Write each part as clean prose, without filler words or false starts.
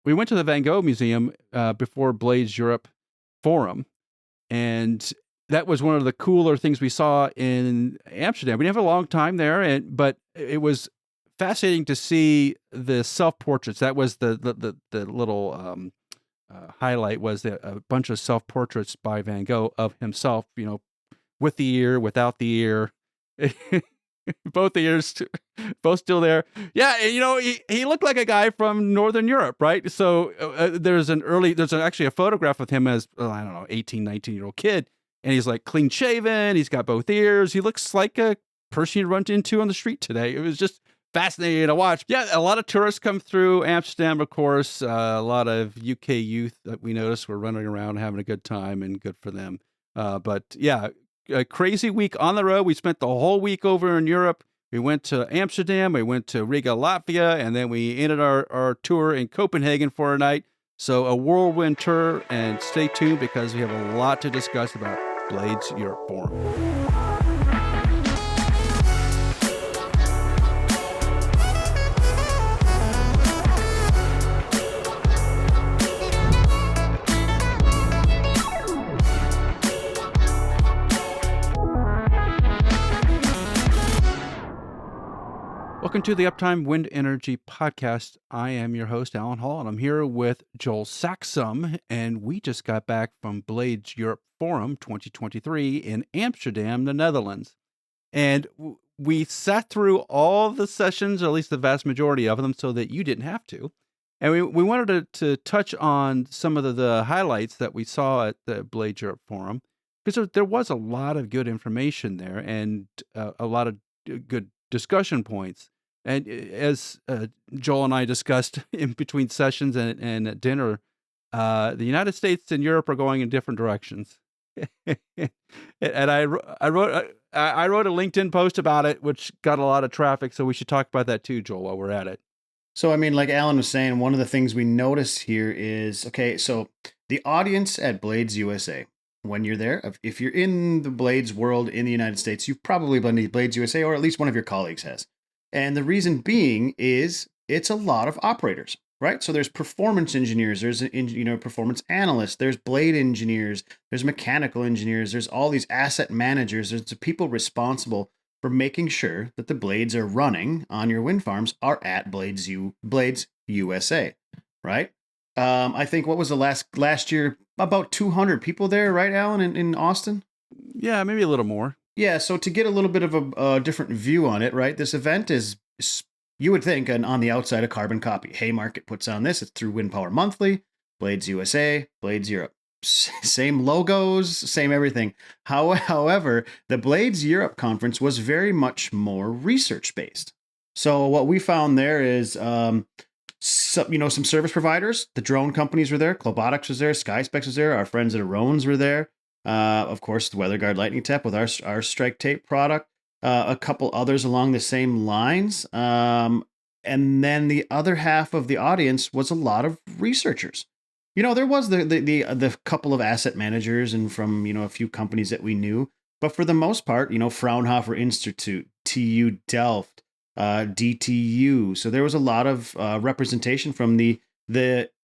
we went to the Van Gogh Museum before Blades Europe Forum, and that was one of the cooler things we saw in Amsterdam. We didn't have a long time there, but it was fascinating to see the self-portraits. That was the little highlight, was a bunch of self-portraits by Van Gogh of himself, with the ear, without the ear. Both ears, both still there. Yeah, he looked like a guy from Northern Europe, right? So there's actually a photograph of him as, I don't know, 18, 19-year-old kid, and he's like clean shaven. He's got both ears. He looks like a person you'd run into on the street today. It was just fascinating to watch. Yeah, a lot of tourists come through Amsterdam, of course. A lot of UK youth that we noticed were running around having a good time, and good for them. But yeah, a crazy week on the road. We spent the whole week over in Europe. We went to Amsterdam, we went to Riga, Latvia, and then we ended our tour in Copenhagen for a night. So a whirlwind tour, and stay tuned because we have a lot to discuss about Blades Europe Forum. Welcome to the Uptime Wind Energy Podcast. I am your host, Alan Hall, and I'm here with Joel Saxum, and we just got back from Blades Europe Forum 2023 in Amsterdam, the Netherlands. And we sat through all the sessions, or at least the vast majority of them, so that you didn't have to. And we wanted to touch on some of the highlights that we saw at the Blades Europe Forum, because there was a lot of good information there, and a lot of good discussion points. And as Joel and I discussed in between sessions and at dinner, the United States and Europe are going in different directions. And I wrote a LinkedIn post about it, which got a lot of traffic. So we should talk about that too, Joel, while we're at it. So, I mean, like Alan was saying, one of the things we notice here is, okay, so the audience at Blades USA, when you're there, if you're in the Blades world in the United States, you've probably been to Blades USA, or at least one of your colleagues has. And the reason being is it's a lot of operators, right? So there's performance engineers, there's performance analysts, there's blade engineers, there's mechanical engineers, there's all these asset managers, there's the people responsible for making sure that the blades are running on your wind farms are at Blades USA, right? I think what was the last year, about 200 people there, right, Alan, in Austin? Yeah, maybe a little more. Yeah, so to get a little bit of a different view on it, right? This event is, you would think, on the outside, a carbon copy. Haymarket puts on this. It's through Wind Power Monthly, Blades USA, Blades Europe. Same logos, same everything. However, the Blades Europe conference was very much more research-based. So what we found there is, some service providers. The drone companies were there. Robotics was there. SkySpecs was there. Our friends at Aerones were there. Of course, the WeatherGuard Lightning Tap with our strike tape product, a couple others along the same lines. And then the other half of the audience was a lot of researchers. There was the couple of asset managers and from, a few companies that we knew. But for the most part, Fraunhofer Institute, TU Delft, DTU. So there was a lot of representation from the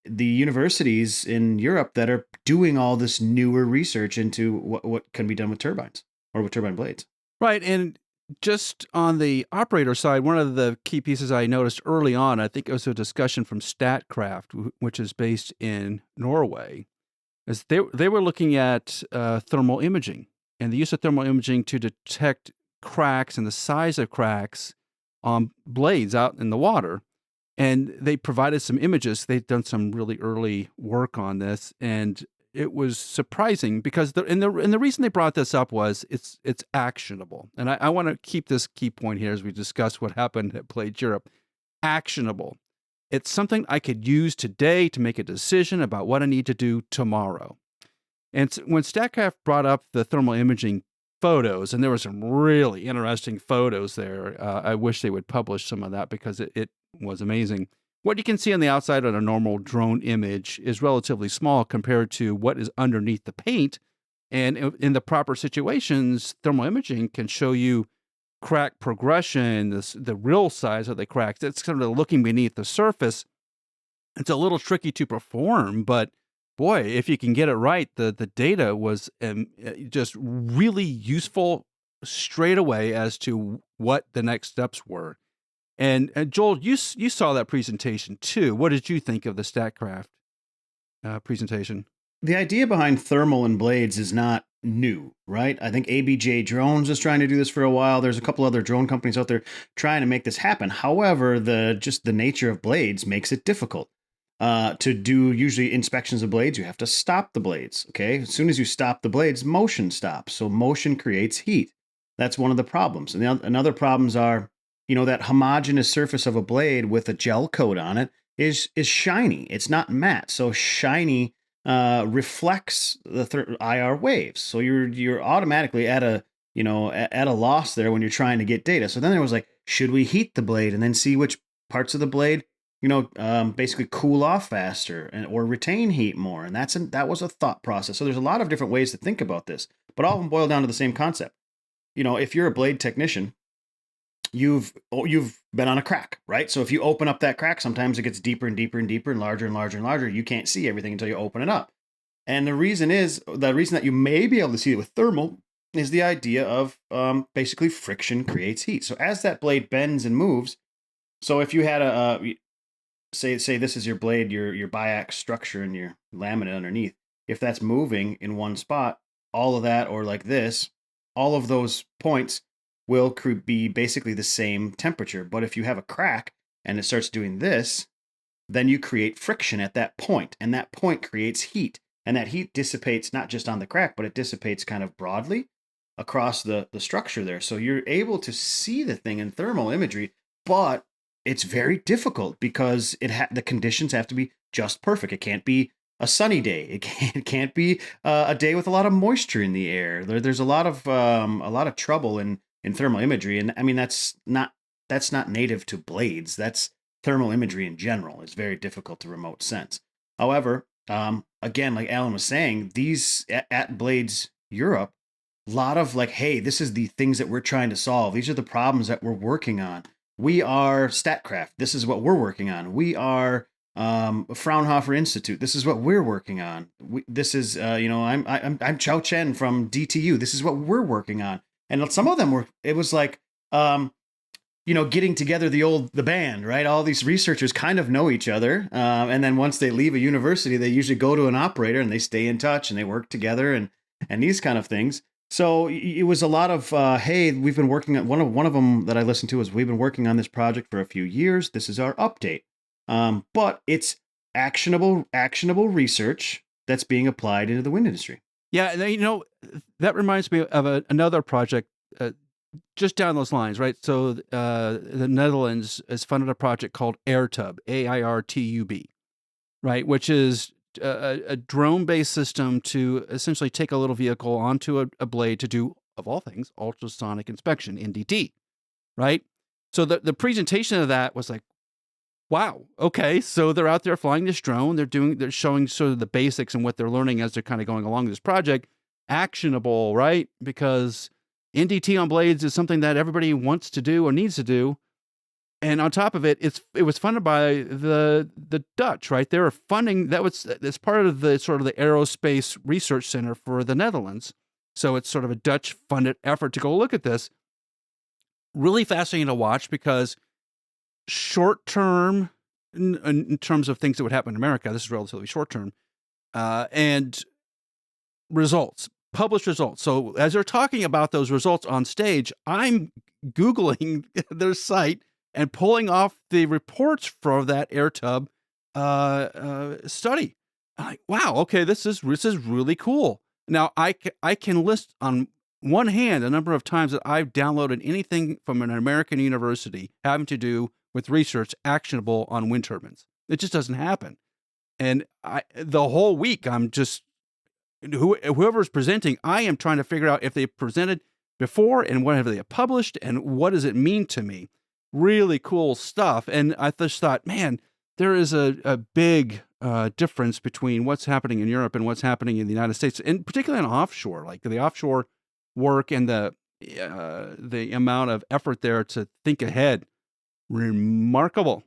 universities in Europe that are doing all this newer research into what can be done with turbines or with turbine blades. Right. And just on the operator side, one of the key pieces I noticed early on, I think it was a discussion from Statkraft, which is based in Norway, is they were looking at thermal imaging and the use of thermal imaging to detect cracks and the size of cracks on blades out in the water. And they provided some images. They'd done some really early work on this, and it was surprising because the reason they brought this up was it's actionable. And I want to keep this key point here as we discuss what happened at Blades Europe. Actionable. It's something I could use today to make a decision about what I need to do tomorrow. And when Statkraft brought up the thermal imaging photos, and there were some really interesting photos there. I wish they would publish some of that because it was amazing. What you can see on the outside of a normal drone image is relatively small compared to what is underneath the paint. And in the proper situations, thermal imaging can show you crack progression, the real size of the cracks. It's kind of looking beneath the surface. It's a little tricky to perform, but boy, if you can get it right, the data was just really useful straight away as to what the next steps were. And Joel, you saw that presentation too. What did you think of the StatCraft presentation? The idea behind thermal and blades is not new, right? I think ABJ Drones is trying to do this for a while. There's a couple other drone companies out there trying to make this happen. However, the nature of blades makes it difficult. To do usually inspections of blades, you have to stop the blades. Okay, as soon as you stop the blades, motion stops. So motion creates heat. That's one of the problems. And other problems are, that homogeneous surface of a blade with a gel coat on it is shiny. It's not matte. So shiny reflects the IR waves. So you're automatically at a at a loss there when you're trying to get data. So then there was like, should we heat the blade and then see which parts of the blade basically cool off faster or retain heat more? And that was a thought process. So there's a lot of different ways to think about this, but all of them boil down to the same concept. If you're a blade technician, you've been on a crack, right? So if you open up that crack, sometimes it gets deeper and deeper and deeper and larger and larger and larger. You can't see everything until you open it up. And the reason that you may be able to see it with thermal is the idea of basically friction creates heat. So as that blade bends and moves, so if you had say this is your blade, your biax structure and your laminate underneath, if that's moving in one spot, all of that, or like this, all of those points will be basically the same temperature. But if you have a crack and it starts doing this, then you create friction at that point, and that point creates heat. And that heat dissipates not just on the crack, but it dissipates kind of broadly across the structure there. So you're able to see the thing in thermal imagery, but it's very difficult because the conditions have to be just perfect. It can't be a sunny day. It can't be a day with a lot of moisture in the air. There's a lot of trouble in thermal imagery, and I mean that's not native to blades. That's thermal imagery in general. It's very difficult to remote sense. However, again, like Alan was saying, these at Blades Europe, a lot of like, hey, this is the things that we're trying to solve. These are the problems that we're working on. We are StatCraft. This is what we're working on. We are Fraunhofer Institute. This is what we're working on. This is I'm Chao Chen from DTU. This is what we're working on. And some of them it was like getting together the band, right? All these researchers kind of know each other. And then once they leave a university, they usually go to an operator and they stay in touch and they work together and these kind of things. So it was a lot of, hey, we've been working on one of them that I listened to was we've been working on this project for a few years. This is our update. But it's actionable research that's being applied into the wind industry. Yeah, that reminds me of another project just down those lines, right? So the Netherlands has funded a project called AirTub, AIRTUB, right? Which is a drone-based system to essentially take a little vehicle onto a blade to do, of all things, ultrasonic inspection, NDT, right? So the presentation of that was like, wow, okay, so they're out there flying this drone. They're showing sort of the basics and what they're learning as they're kind of going along this project. Actionable, right? Because NDT on blades is something that everybody wants to do or needs to do. And on top of it, it was funded by the Dutch, right? They were funding that's part of the sort of the Aerospace Research Center for the Netherlands. So it's sort of a Dutch funded effort to go look at this. Really fascinating to watch because short term, in terms of things that would happen in America, this is relatively short term, and results, published results. So as they're talking about those results on stage, I'm Googling their site and pulling off the reports for that AirTub study. I'm like, wow, okay, this is really cool. Now I can list on one hand the number of times that I've downloaded anything from an American university having to do with research actionable on wind turbines. It just doesn't happen. And the whole week I'm just whoever's presenting, I am trying to figure out if they presented before and what have they published and what does it mean to me. Really cool stuff. And I just thought, man, there is a big difference between what's happening in Europe and what's happening in the United States, and particularly in offshore, like the offshore work and the amount of effort there to think ahead. Remarkable.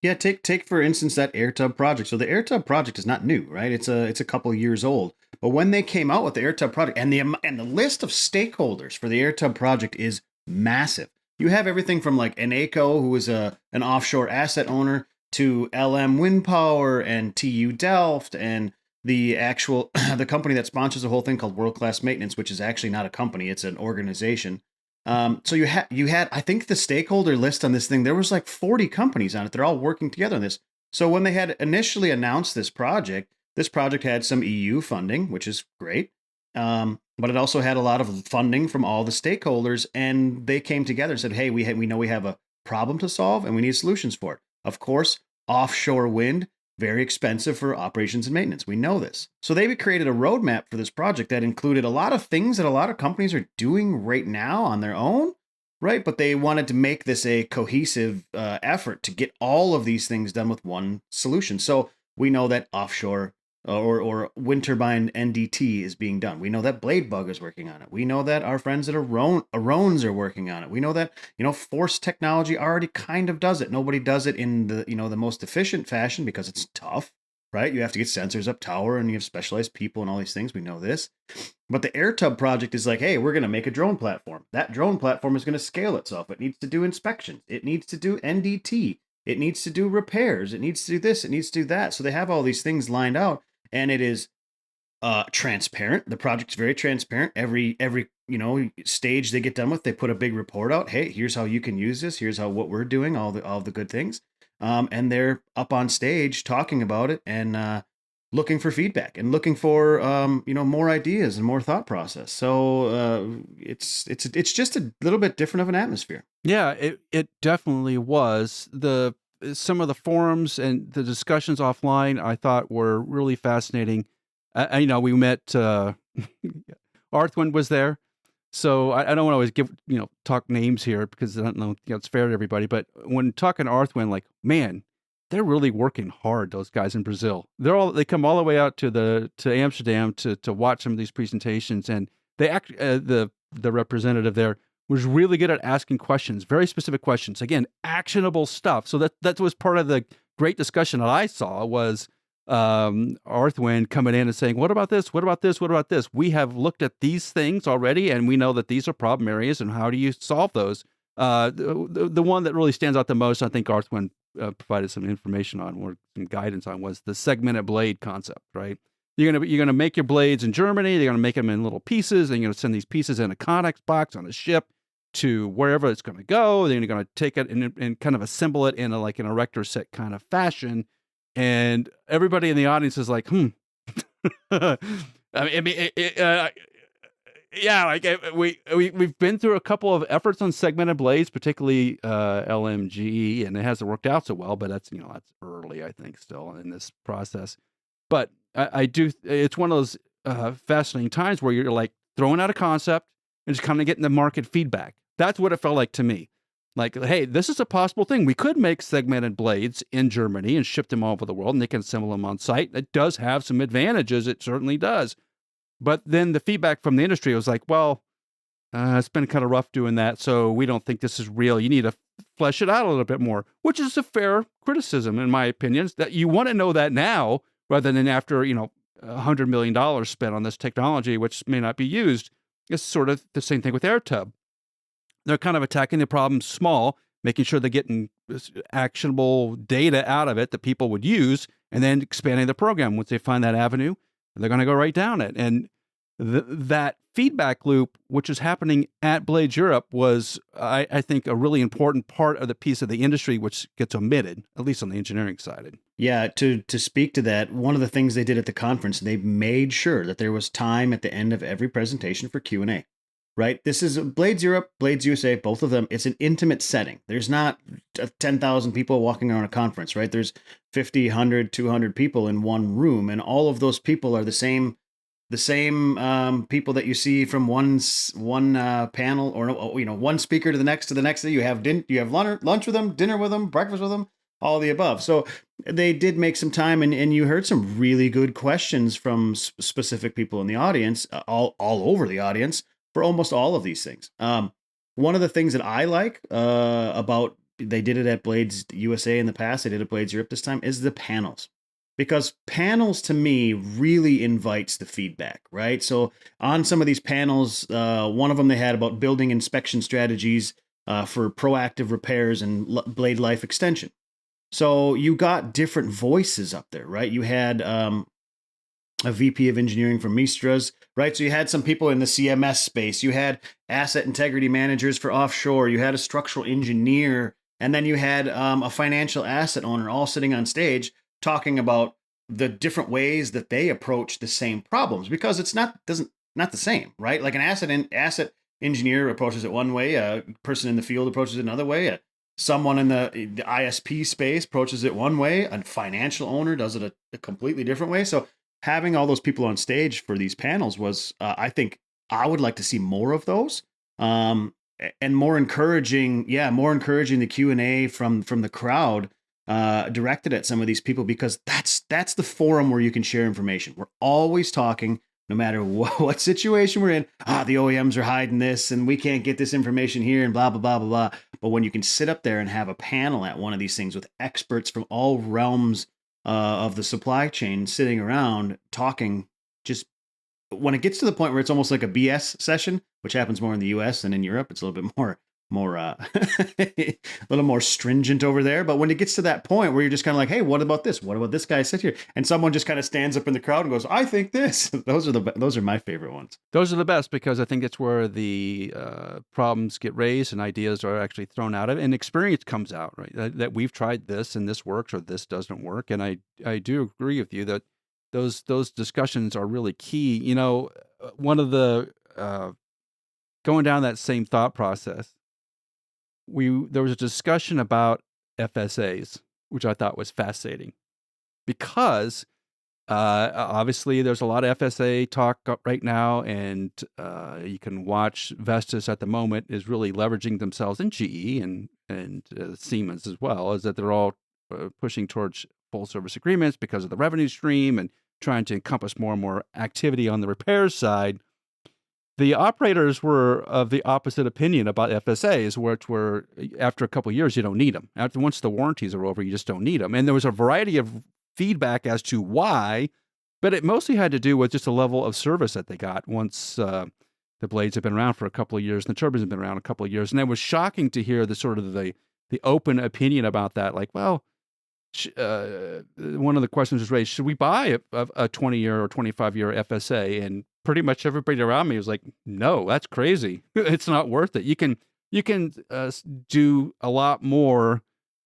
Yeah, take for instance that AirTub project. So the AirTub project is not new, right? It's a couple years old. But when they came out with the AirTub project, and the list of stakeholders for the AirTub project is massive. You have everything from like Eneco, who is an offshore asset owner, to LM Wind Power and TU Delft, and the actual the company that sponsors the whole thing called World Class Maintenance, which is actually not a company; it's an organization. So you had I think the stakeholder list on this thing, there was like 40 companies on it. They're all working together on this. So when they had initially announced this project had some EU funding, which is great. But it also had a lot of funding from all the stakeholders, and they came together and said, "Hey, we know we have a problem to solve, and we need solutions for it." Of course, offshore wind, very expensive for operations and maintenance. We know this. So they created a roadmap for this project that included a lot of things that a lot of companies are doing right now on their own, right? But they wanted to make this a cohesive effort to get all of these things done with one solution. So we know that offshore or wind turbine NDT is being done. We know that Bladebug is working on it. We know that our friends at Aerones are working on it. We know that force technology already kind of does it. Nobody does it in the most efficient fashion because it's tough, right? You have to get sensors up tower and you have specialized people and all these things. We know this. But the AirTub project is like, hey, we're going to make a drone platform. That drone platform is going to scale itself. It needs to do inspections. It needs to do NDT. It needs to do repairs. It needs to do this. It needs to do that. So they have all these things lined out, and it is transparent. The project's very transparent. Every stage they get done with, they put a big report out. Hey, here's how you can use this. Here's what we're doing. All the good things. And they're up on stage talking about it and looking for feedback and looking for more ideas and more thought process. So it's just a little bit different of an atmosphere. Yeah, it definitely was. Some of the forums and the discussions offline I thought were really fascinating. We met Arthwind was there. So I don't want to always talk names here because I don't know, it's fair to everybody. But when talking to Arthwind, like, man, they're really working hard. Those guys in Brazil, they come all the way out to Amsterdam to watch some of these presentations, and the representative there was really good at asking questions, very specific questions. Again, actionable stuff. So that was part of the great discussion that I saw was Arthwind coming in and saying, what about this? What about this? What about this? We have looked at these things already, and we know that these are problem areas, and how do you solve those? The one that really stands out the most, I think Arthwind provided some information on or some guidance on, was the segmented blade concept, right? You're gonna make your blades in Germany. They're gonna make them in little pieces, and you're gonna send these pieces in a Connex box on a ship to wherever it's gonna go. Then you're gonna take it and kind of assemble it in an erector set kind of fashion. And everybody in the audience is like, I mean, yeah, we've been through a couple of efforts on segmented blades, particularly LMGE, and it hasn't worked out so well. But that's early, I think, still in this process. But I do. It's one of those fascinating times where you're like throwing out a concept and just kind of getting the market feedback. That's what it felt like to me. Like, hey, this is a possible thing. We could make segmented blades in Germany and ship them all over the world, and they can assemble them on site. It does have some advantages. It certainly does. But then the feedback from the industry was like, well, it's been kind of rough doing that, so we don't think this is real. You need to flesh it out a little bit more, which is a fair criticism, in my opinion, that you want to know that now rather than after, $100 million spent on this technology, which may not be used. It's sort of the same thing with AirTub. They're kind of attacking the problem small, making sure they're getting actionable data out of it that people would use, and then expanding the program. Once they find that avenue, they're going to go right down it. And that feedback loop, which is happening at Blades Europe, was, I think, a really important part of the piece of the industry, which gets omitted, at least on the engineering side. Yeah, to speak to that, one of the things they did at the conference, they made sure that there was time at the end of every presentation for Q&A. Right? This is Blades Europe, Blades USA, both of them. It's an intimate setting. There's not 10,000 people walking around a conference, right? There's 50, 100, 200 people in one room, and all of those people are the same people that you see from one panel, or one speaker to the next. You have lunch with them, dinner with them, breakfast with them, all the above. So they did make some time, and you heard some really good questions from specific people in the audience, all over the audience, for almost all of these things. One of the things that I like about they did it at Blades USA in the past, they did it at Blades Europe this time, is the panels. Because panels to me really invites the feedback, right? So on some of these panels, one of them they had about building inspection strategies for proactive repairs and blade life extension. So you got different voices up there, right? You had a VP of engineering from Mistras, right? So you had some people in the CMS space. You had asset integrity managers for offshore. You had a structural engineer, and then you had a financial asset owner all sitting on stage talking about the different ways that they approach the same problems, because it's not the same, right? Like an asset engineer approaches it one way, a person in the field approaches it another way, someone in the ISP space approaches it one way, a financial owner does it a completely different way. So having all those people on stage for these panels was, I think I would like to see more of those, and more encouraging the Q&A from the crowd, directed at some of these people, because that's the forum where you can share information. We're always talking, no matter what situation we're in. The OEMs are hiding this, and we can't get this information here, and blah blah blah blah blah. But when you can sit up there and have a panel at one of these things with experts from all realms of the supply chain sitting around talking, just when it gets to the point where it's almost like a BS session, which happens more in the US than in Europe, it's a little bit more a little more stringent over there. But when it gets to that point where you're just kind of like, hey, what about this? What about this guy sit here? And someone just kind of stands up in the crowd and goes, I think this. Those are my favorite ones. Those are the best, because I think it's where the problems get raised and ideas are actually thrown out of it, and experience comes out, right? That we've tried this and this works or this doesn't work. And I do agree with you that those discussions are really key. You know, one of the going down that same thought process, there was a discussion about FSAs, which I thought was fascinating, because obviously there's a lot of FSA talk right now, and you can watch Vestas at the moment is really leveraging themselves, in GE and Siemens as well, is that they're all pushing towards full service agreements because of the revenue stream and trying to encompass more and more activity on the repairs side. The operators were of the opposite opinion about FSAs, which were, after a couple of years, you don't need them. Once the warranties are over, you just don't need them. And there was a variety of feedback as to why, but it mostly had to do with just the level of service that they got once the blades have been around for a couple of years and the turbines have been around a couple of years. And it was shocking to hear the open opinion about that. Like, well, one of the questions was raised, should we buy a 20-year or 25-year FSA? And pretty much everybody around me was like, no, that's crazy. It's not worth it. You can do a lot more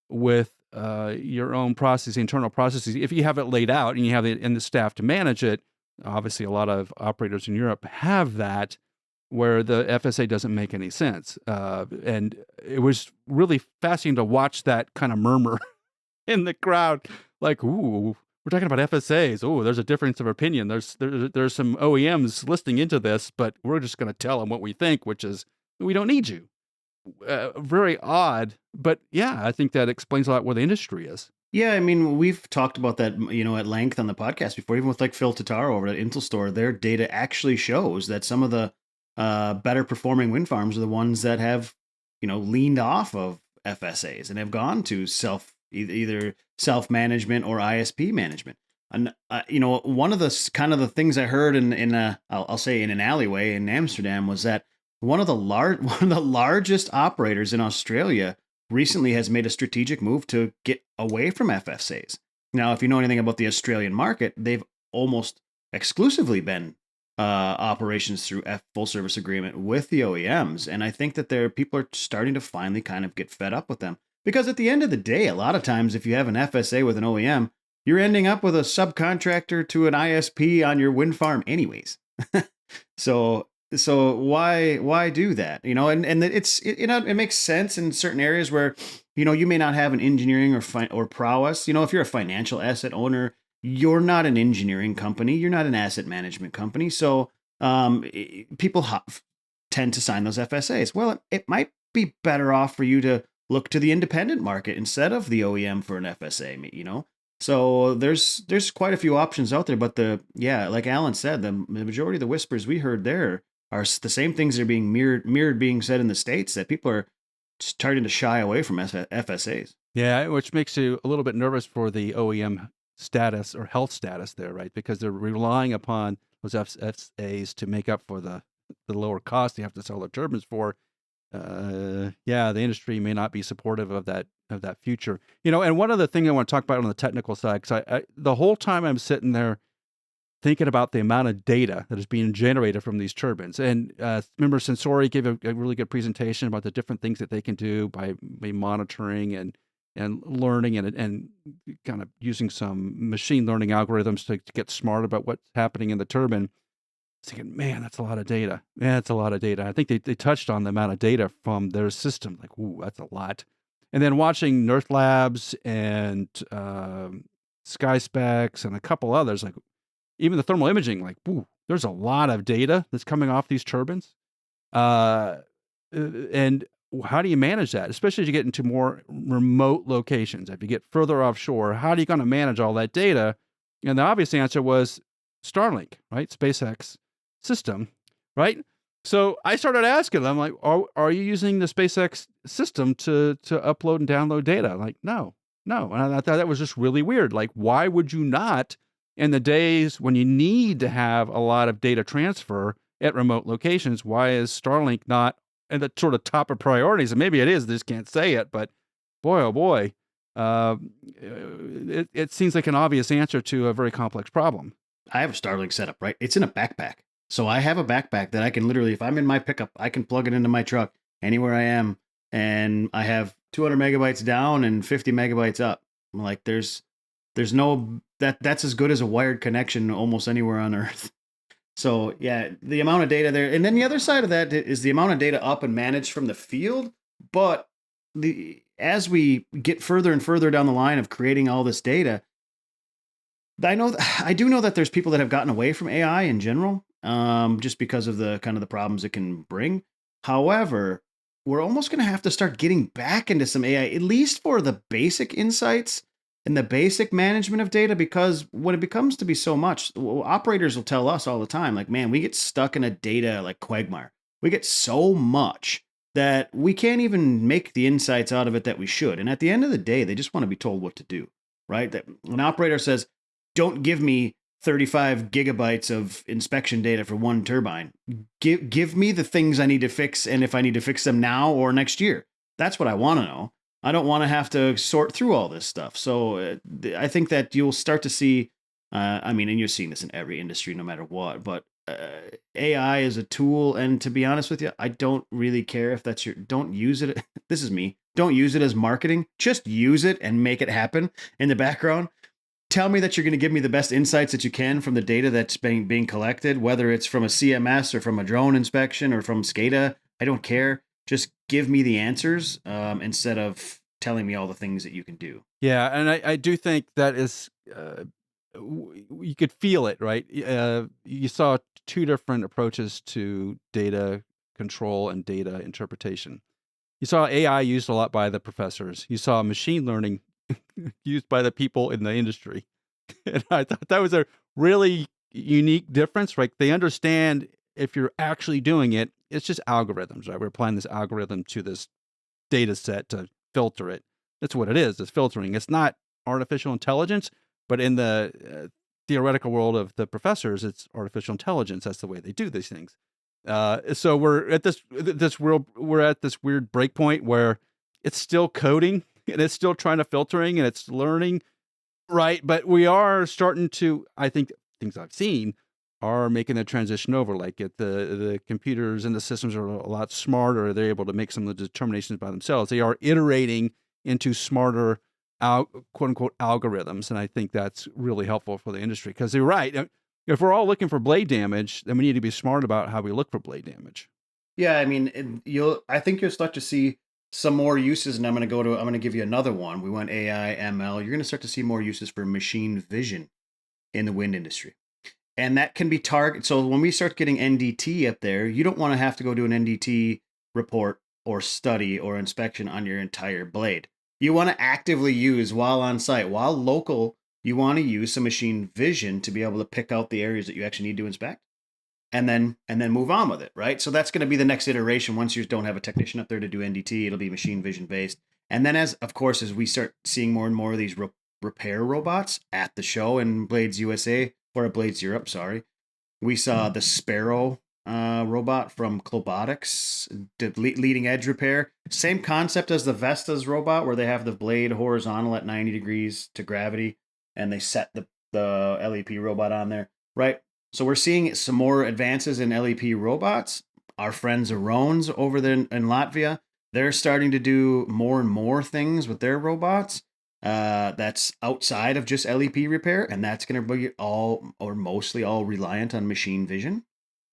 with your own processes, internal processes, if you have it laid out and you have the staff to manage it. Obviously, a lot of operators in Europe have that, where the FSA doesn't make any sense. And it was really fascinating to watch that kind of murmur in the crowd, like, ooh, we're talking about FSAs. Oh, there's a difference of opinion. There's some OEMs listening into this, but we're just going to tell them what we think, which is, we don't need you. Very odd, but yeah, I think that explains a lot where the industry is. Yeah, I mean, we've talked about that, at length on the podcast before, even with like Phil Totaro over at Intel Store. Their data actually shows that some of the better performing wind farms are the ones that have, leaned off of FSAs and have gone to either self-management or ISP management. And one of the kind of the things I heard I'll say in an alleyway in Amsterdam was that one of the largest operators in Australia recently has made a strategic move to get away from FSAs. Now, if you know anything about the Australian market, they've almost exclusively been operations through full service agreement with the OEMs, and I think that people are starting to finally kind of get fed up with them. Because at the end of the day, a lot of times, if you have an FSA with an OEM, you're ending up with a subcontractor to an ISP on your wind farm anyways. So why do that? And it makes sense in certain areas where, you may not have an engineering or prowess. If you're a financial asset owner, you're not an engineering company. You're not an asset management company. So people tend to sign those FSAs. Well, it might be better off for you to look to the independent market instead of the OEM for an FSA, So there's quite a few options out there, but like Alan said, the majority of the whispers we heard there are the same things that are being mirrored being said in the States, that people are starting to shy away from FSAs. Yeah, which makes you a little bit nervous for the OEM status or health status there, right? Because they're relying upon those FSAs to make up for the lower cost you have to sell their turbines for. Yeah, the industry may not be supportive of that future. And one other thing I want to talk about on the technical side, because the whole time I'm sitting there thinking about the amount of data that is being generated from these turbines. And remember, Sensori gave a really good presentation about the different things that they can do by monitoring and learning and kind of using some machine learning algorithms to get smart about what's happening in the turbine. I was thinking, man, that's a lot of data. Yeah, that's a lot of data. I think they touched on the amount of data from their system. Like, ooh, that's a lot. And then watching Nurse Labs and Sky Specs and a couple others, like even the thermal imaging, like, ooh, there's a lot of data that's coming off these turbines. And how do you manage that, especially as you get into more remote locations? If you get further offshore, how are you going to manage all that data? And the obvious answer was Starlink, right? SpaceX system, right? So I started asking them, like, are you using the SpaceX system to upload and download data? Like, no. And I thought that was just really weird. Like, why would you not, in the days when you need to have a lot of data transfer at remote locations, why is Starlink not at the sort of top of priorities? And maybe it is, they just can't say it, but boy, oh boy, it seems like an obvious answer to a very complex problem. I have a Starlink setup, right? It's in a backpack. So I have a backpack that I can literally, if I'm in my pickup, I can plug it into my truck anywhere I am. And I have 200 megabytes down and 50 megabytes up. I'm like, there's no, that's as good as a wired connection almost anywhere on Earth. So yeah, the amount of data there. And then the other side of that is the amount of data up and managed from the field. But as we get further and further down the line of creating all this data, I do know that there's people that have gotten away from AI in general, just because of the kind of the problems it can bring. However, we're almost going to have to start getting back into some AI, at least for the basic insights and the basic management of data, because when it becomes to be so much, operators will tell us all the time, like, man, we get stuck in a data like quagmire. We get so much that we can't even make the insights out of it that we should. And at the end of the day, they just want to be told what to do, right? That an operator says, don't give me 35 gigabytes of inspection data for one turbine. Give me the things I need to fix, and if I need to fix them now or next year. That's what I want to know. I don't want to have to sort through all this stuff. So I think that you'll start to see, and you're seeing this in every industry, no matter what, but AI is a tool. And to be honest with you, I don't really care if that's don't use it. This is me. Don't use it as marketing. Just use it and make it happen in the background. Tell me that you're going to give me the best insights that you can from the data that's being collected, whether it's from a CMS or from a drone inspection or from SCADA. I don't care. Just give me the answers instead of telling me all the things that you can do. Yeah, and I do think that is, you could feel it, right? You saw two different approaches to data control and data interpretation. You saw AI used a lot by the professors. You saw machine learning used by the people in the industry. And I thought that was a really unique difference, right? They understand if you're actually doing it, it's just algorithms, right? We're applying this algorithm to this data set to filter it. That's what it is. It's filtering. It's not artificial intelligence, but in the theoretical world of the professors, it's artificial intelligence. That's the way they do these things. So we're at this world. We're at this weird breakpoint where it's still coding and it's still trying to filtering and it's learning, right? But we are starting to, I think, things I've seen are making the transition over. Like the computers and the systems are a lot smarter. They're able to make some of the determinations by themselves. They are iterating into smarter, quote unquote, algorithms. And I think that's really helpful for the industry because you're right. If we're all looking for blade damage, then we need to be smart about how we look for blade damage. Yeah, I mean, I think you'll start to see some more uses, and I'm going to give you another one. We went AI, ML. You're going to start to see more uses for machine vision in the wind industry. And that can be target. So when we start getting NDT up there, you don't want to have to go do an NDT report or study or inspection on your entire blade. You want to actively use while on site, while local, you want to use some machine vision to be able to pick out the areas that you actually need to inspect. and then move on with it, right? So that's going to be the next iteration. Once you don't have a technician up there to do NDT, it'll be machine vision based. And then as we start seeing more and more of these repair robots at the show in Blades USA, or Blades Europe, sorry, we saw the Sparrow robot from Robotics, did leading edge repair. Same concept as the Vestas robot, where they have the blade horizontal at 90 degrees to gravity, and they set the LEP robot on there, right? So we're seeing some more advances in LEP robots. Our friends Aerones over there in Latvia, they're starting to do more and more things with their robots. That's outside of just LEP repair, and that's going to be all or mostly all reliant on machine vision,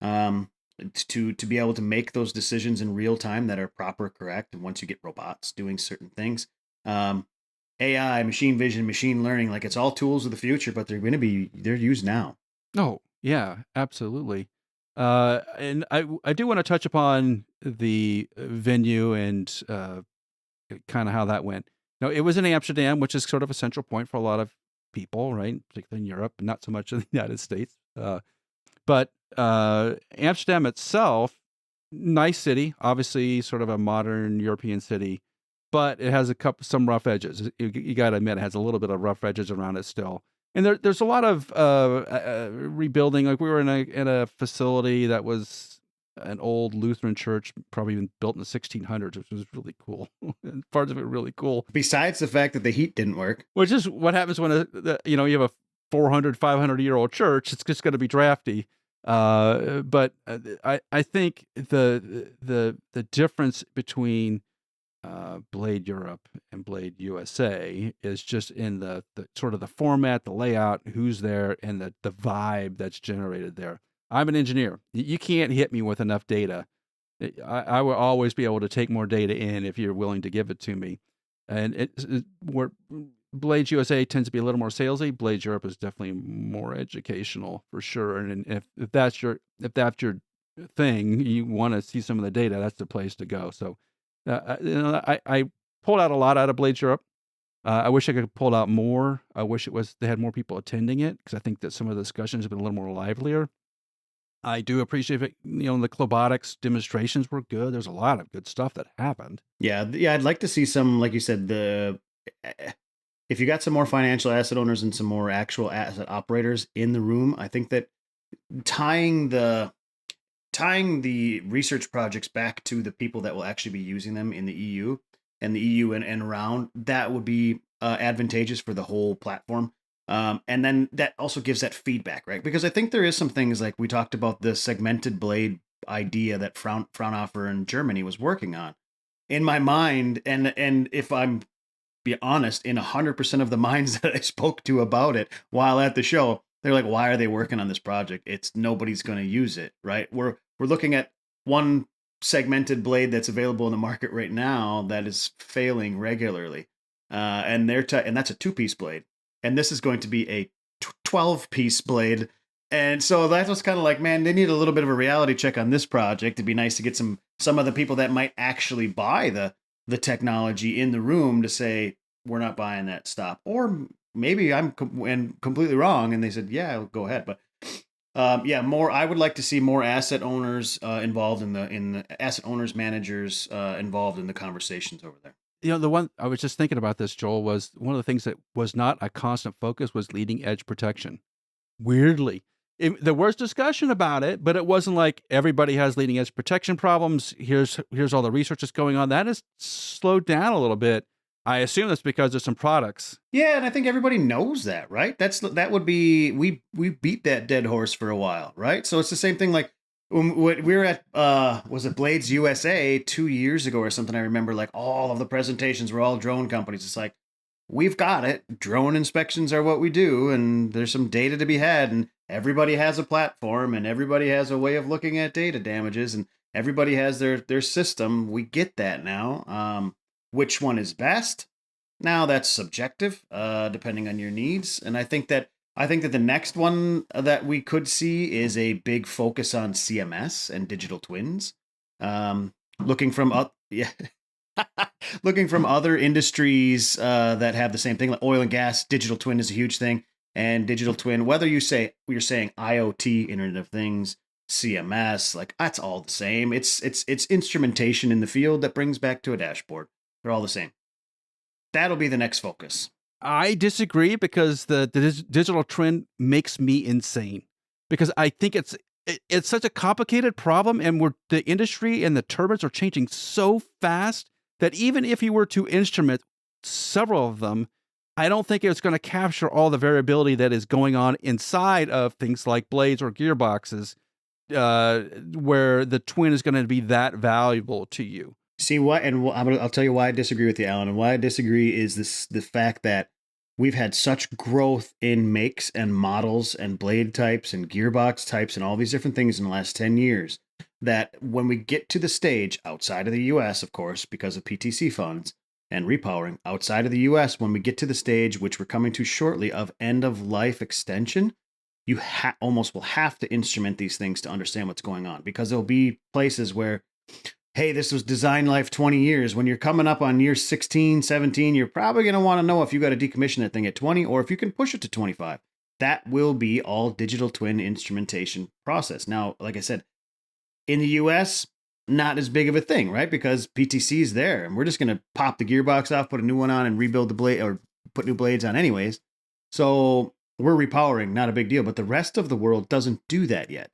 to be able to make those decisions in real time that are proper, correct. And once you get robots doing certain things, AI, machine vision, machine learning, like it's all tools of the future, but they're used now. Oh, yeah, absolutely. And I do want to touch upon the venue and kind of how that went. No, it was in Amsterdam, which is sort of a central point for a lot of people, right? Particularly in Europe, not so much in the United States. But Amsterdam itself, nice city, obviously sort of a modern European city, but it has some rough edges. You got to admit, it has a little bit of rough edges around it still. And there's a lot of rebuilding. Like we were in a facility that was an old Lutheran church, probably been built in the 1600s, which was really cool. Parts of it really cool. Besides the fact that the heat didn't work, which is what happens when you have a 400, 500-year-old church. It's just going to be drafty. But I think the difference between Blade Europe and Blade USA is just in the sort of the format, the layout, who's there, and the vibe that's generated there. I'm an engineer. You can't hit me with enough data. I will always be able to take more data in if you're willing to give it to me. And where Blades USA tends to be a little more salesy, Blades Europe is definitely more educational for sure. And if that's your thing, you want to see some of the data, that's the place to go. So, I pulled out a lot out of Blades Europe. I wish I could pull out more. I wish they had more people attending it, because I think that some of the discussions have been a little more livelier. I do appreciate it. The Robotics demonstrations were good. There's a lot of good stuff that happened. Yeah. I'd like to see some, like you said, if you got some more financial asset owners and some more actual asset operators in the room, I think that tying the research projects back to the people that will actually be using them in the EU and around, that would be advantageous for the whole platform. And then that also gives that feedback, right? Because I think there is some things, like we talked about the segmented blade idea that Fraunhofer in Germany was working on. In my mind, and if I'm be honest, in 100% of the minds that I spoke to about it while at the show, they're like, why are they working on this project? Nobody's going to use it, right? We're looking at one segmented blade that's available in the market right now that is failing regularly. And that's a 2-piece blade. And this is going to be a 12-piece blade. And so that was kind of like, man, they need a little bit of a reality check on this project. It'd be nice to get some of the people that might actually buy the technology in the room to say, we're not buying that, stop. Or maybe I'm completely wrong, and they said, yeah, go ahead. But I would like to see more asset owners involved in the asset owners, managers involved in the conversations over there. The one I was just thinking about this, Joel, was one of the things that was not a constant focus was leading edge protection. Weirdly, there was discussion about it, but it wasn't like everybody has leading edge protection problems. Here's all the research that's going on. That has slowed down a little bit. I assume that's because there's some products. Yeah, and I think everybody knows that, right? That would be we beat that dead horse for a while, right? So it's the same thing. Like when we were at was it Blades USA 2 years ago or something? I remember like all of the presentations were all drone companies. It's like, we've got it. Drone inspections are what we do, and there's some data to be had, and everybody has a platform, and everybody has a way of looking at data damages, and everybody has their system. We get that now. Which one is best? Now that's subjective, depending on your needs. And I think that the next one that we could see is a big focus on CMS and digital twins. Looking from other industries that have the same thing, like oil and gas, digital twin is a huge thing. And digital twin, whether you're saying IoT, Internet of Things, CMS, like that's all the same. It's instrumentation in the field that brings back to a dashboard. They're all the same. That'll be the next focus. I disagree because the digital twin makes me insane because I think it's such a complicated problem, and the industry and the turbines are changing so fast that even if you were to instrument several of them, I don't think it's going to capture all the variability that is going on inside of things like blades or gearboxes, where the twin is going to be that valuable to you. See what, and I'll tell you why I disagree with you, Alan. And why I disagree is the fact that we've had such growth in makes and models and blade types and gearbox types and all these different things in the last 10 years that when we get to the stage outside of the US, of course, because of PTC funds and repowering outside of the US, when we get to the stage, which we're coming to shortly, of end of life extension, you almost will have to instrument these things to understand what's going on, because there'll be places where, hey, this was design life 20 years. When you're coming up on year 16, 17, you're probably going to want to know if you got to decommission that thing at 20 or if you can push it to 25. That will be all digital twin instrumentation process. Now, like I said, in the US, not as big of a thing, right? Because PTC is there and we're just going to pop the gearbox off, put a new one on and rebuild the blade or put new blades on anyways. So we're repowering, not a big deal. But the rest of the world doesn't do that yet,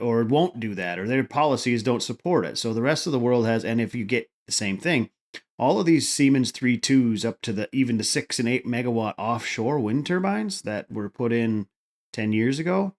or won't do that, or their policies don't support it. So the rest of the world has, and if you get the same thing, all of these Siemens 3.2s up to even the 6 and 8 megawatt offshore wind turbines that were put in 10 years ago,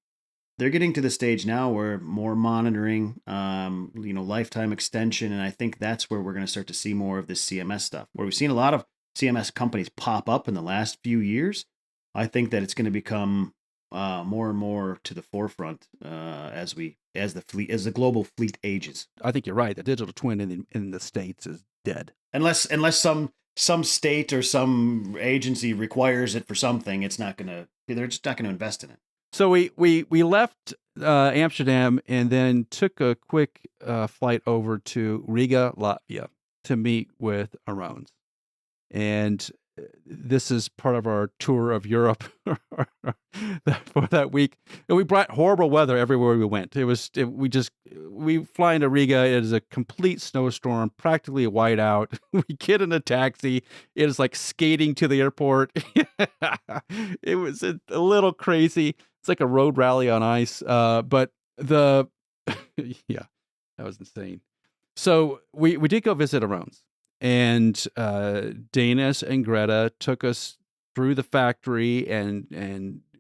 they're getting to the stage now where more monitoring, lifetime extension. And I think that's where we're going to start to see more of this CMS stuff, where we've seen a lot of CMS companies pop up in the last few years. I think that it's going to become more and more to the forefront as the global fleet ages. I think you're right. The digital twin in the States is dead. Unless some state or some agency requires it for something, they're just not going to invest in it. So we left Amsterdam and then took a quick flight over to Riga, Latvia, to meet with Aerones. And this is part of our tour of Europe for that week. And we brought horrible weather everywhere we went. We fly into Riga. It is a complete snowstorm, practically a whiteout. We get in a taxi. It is like skating to the airport. It was a little crazy. It's like a road rally on ice. But yeah, that was insane. So we did go visit Aerones. And Danis and Greta took us through the factory, and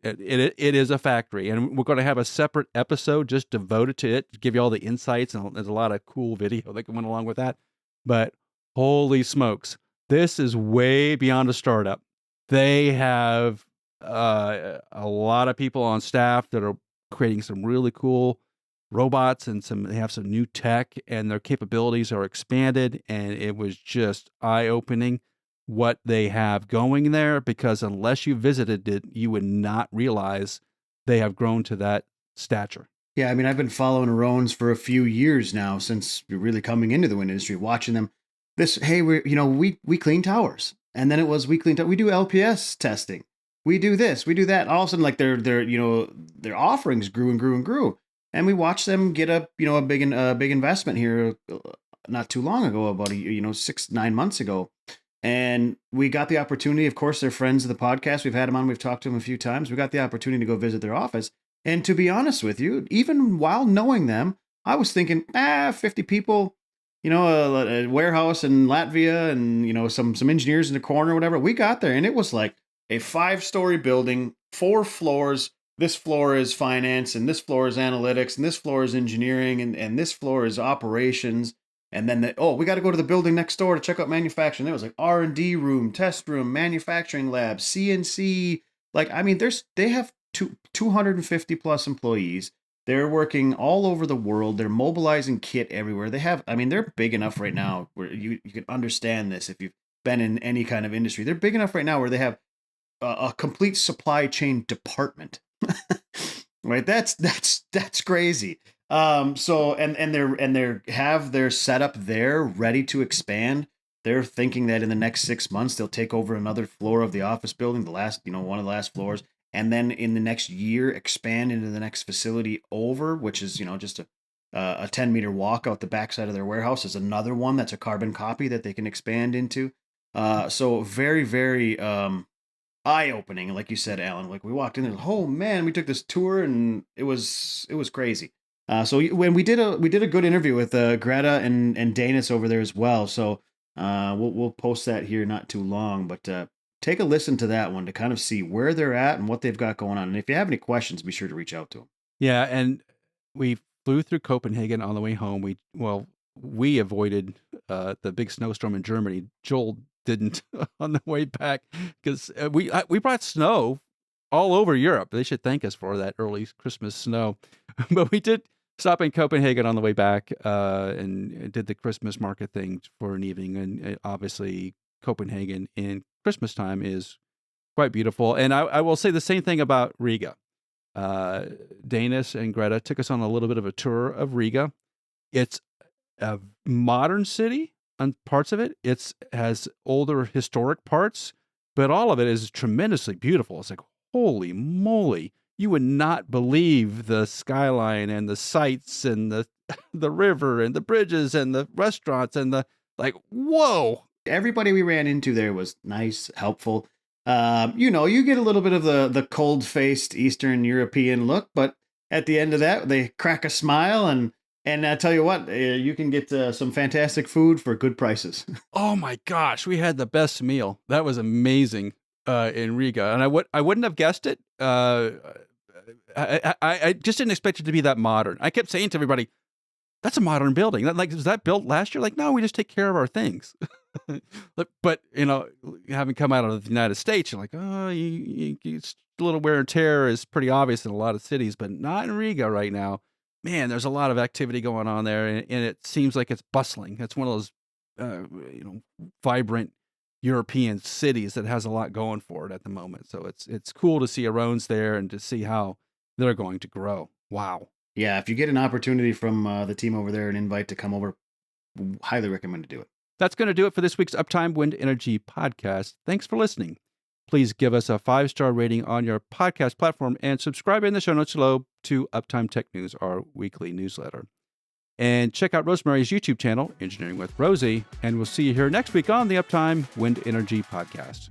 it is a factory. And we're going to have a separate episode just devoted to it, to give you all the insights. And there's a lot of cool video that went along with that. But holy smokes, this is way beyond a startup. They have a lot of people on staff that are creating some really cool robots, and they have some new tech, and their capabilities are expanded. And it was just eye-opening what they have going there, because unless you visited it, you would not realize they have grown to that stature. Yeah, I mean, I've been following Aerones for a few years now, since we're really coming into the wind industry, watching them. We clean towers, and then it was we do LPS testing, we do this, we do that. All of a sudden, like their offerings grew and grew and grew. And we watched them get a big investment here not too long ago, about 6-9 months ago, and we got the opportunity. Of course, they're friends of the podcast. We've had them on. We've talked to them a few times. We got the opportunity to go visit their office. And to be honest with you, even while knowing them, I was thinking, 50 people, a warehouse in Latvia, and some engineers in the corner or whatever. We got there, and it was like a 5-story building, 4 floors. This floor is finance, and this floor is analytics, and this floor is engineering, and this floor is operations. And then we got to go to the building next door to check out manufacturing. There was like R&D room, test room, manufacturing lab, CNC. Like, I mean, they have 250 plus employees. They're working all over the world. They're mobilizing kit everywhere. They're big enough right now where you can understand this if you've been in any kind of industry. They're big enough right now where they have a complete supply chain department. Right, that's crazy. So they have their setup there ready to expand. They're thinking that in the next 6 months they'll take over another floor of the office building, one of the last floors, and then in the next year expand into the next facility over, which is, just a 10-meter walk out the backside of their warehouse, is another one that's a carbon copy that they can expand into. So very, very eye-opening, like you said, Alan. Like we walked in there, oh man, we took this tour and it was crazy. So when we did a good interview with Greta and Danis over there as well. So we'll post that here not too long, but take a listen to that one to kind of see where they're at and what they've got going on. And if you have any questions, be sure to reach out to them. Yeah, and we flew through Copenhagen on the way home. We avoided the big snowstorm in Germany. Joel didn't on the way back because we brought snow all over Europe. They should thank us for that early Christmas snow. But we did stop in Copenhagen on the way back and did the Christmas market thing for an evening. And obviously, Copenhagen in Christmas time is quite beautiful. And I will say the same thing about Riga. Danis and Greta took us on a little bit of a tour of Riga. It's a modern city on parts of it. It has older historic parts, but all of it is tremendously beautiful. It's like, holy moly, you would not believe the skyline and the sights and the river and the bridges and the restaurants and whoa. Everybody we ran into there was nice, helpful. You get a little bit of the cold-faced Eastern European look, but at the end of that, they crack a smile, and I tell you what, you can get some fantastic food for good prices. Oh my gosh, we had the best meal. That was amazing in Riga, and I wouldn't have guessed it. I just didn't expect it to be that modern. I kept saying to everybody, "That's a modern building. Was that built last year?" Like, no, we just take care of our things. But having come out of the United States, you're like, oh, it's a little wear and tear is pretty obvious in a lot of cities, but not in Riga right now. Man, there's a lot of activity going on there, and it seems like it's bustling. It's one of those, vibrant European cities that has a lot going for it at the moment. So it's cool to see Aerones there and to see how they're going to grow. Wow. Yeah, if you get an opportunity from the team over there, an invite to come over, highly recommend to do it. That's going to do it for this week's Uptime Wind Energy podcast. Thanks for listening. Please give us a 5-star rating on your podcast platform and subscribe in the show notes below to Uptime Tech News, our weekly newsletter. And check out Rosemary's YouTube channel, Engineering with Rosie, and we'll see you here next week on the Uptime Wind Energy podcast.